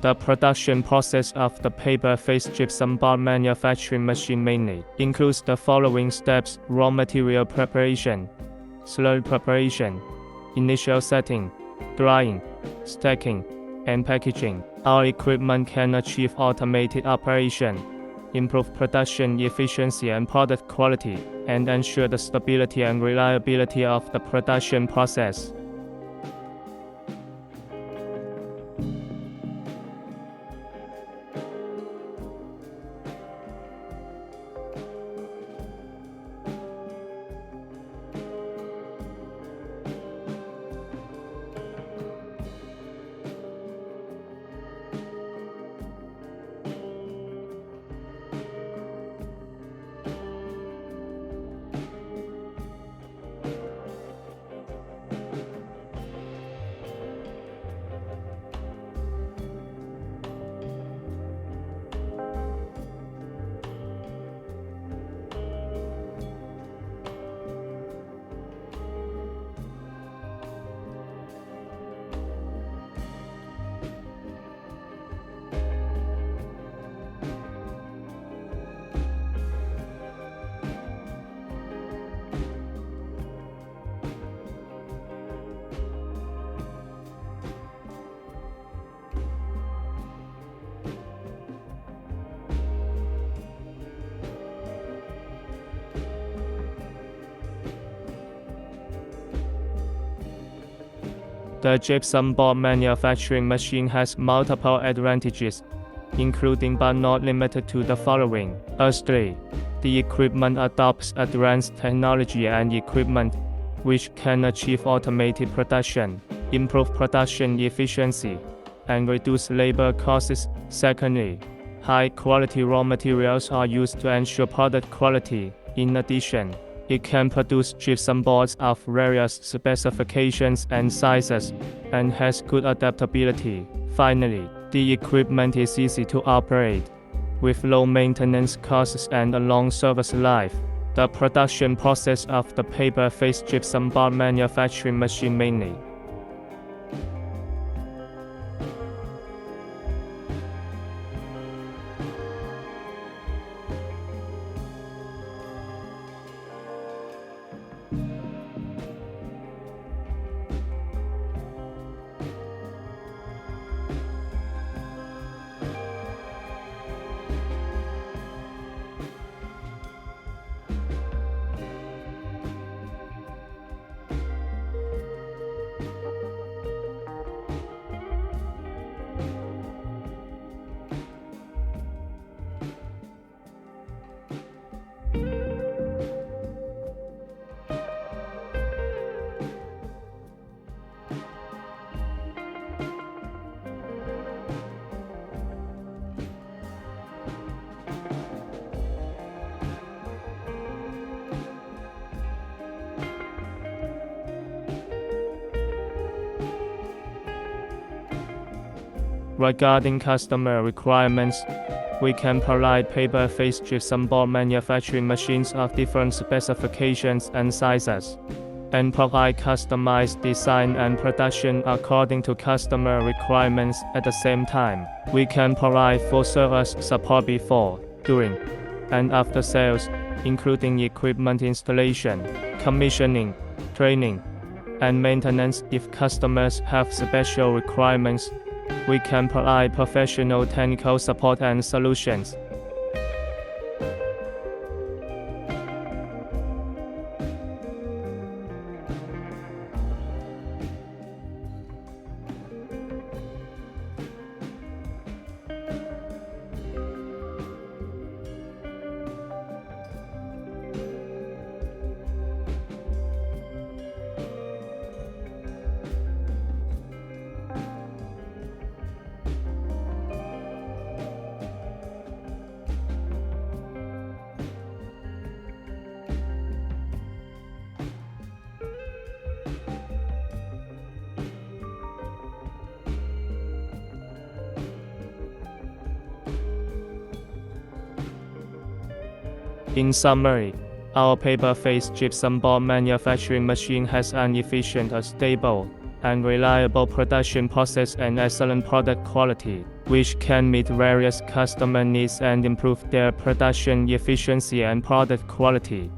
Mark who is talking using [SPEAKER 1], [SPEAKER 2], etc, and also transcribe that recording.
[SPEAKER 1] The production process of the paper-faced gypsum board manufacturing machine mainly includes the following steps: raw material preparation, slurry preparation, initial setting, drying, stacking, and packaging. Our equipment can achieve automated operation, improve production efficiency and product quality, and ensure the stability and reliability of the production process. The gypsum board manufacturing machine has multiple advantages, including but not limited to the following. Firstly, the equipment adopts advanced technology and equipment, which can achieve automated production, improve production efficiency, and reduce labor costs. Secondly, high-quality raw materials are used to ensure product quality. In addition, it can produce gypsum boards of various specifications and sizes, and has good adaptability. Finally, the equipment is easy to operate, with low maintenance costs and a long service life. The production process of the paper-faced gypsum board manufacturing machine mainly Regarding customer requirements, we can provide paper-faced gypsum board manufacturing machines of different specifications and sizes, and provide customized design and production according to customer requirements. At the same time, we can provide full-service support before, during, and after sales, including equipment installation, commissioning, training, and maintenance. If customers have special requirements, we can provide professional technical support and solutions. In summary, our paper-faced gypsum board manufacturing machine has an efficient, stable, and reliable production process and excellent product quality, which can meet various customer needs and improve their production efficiency and product quality.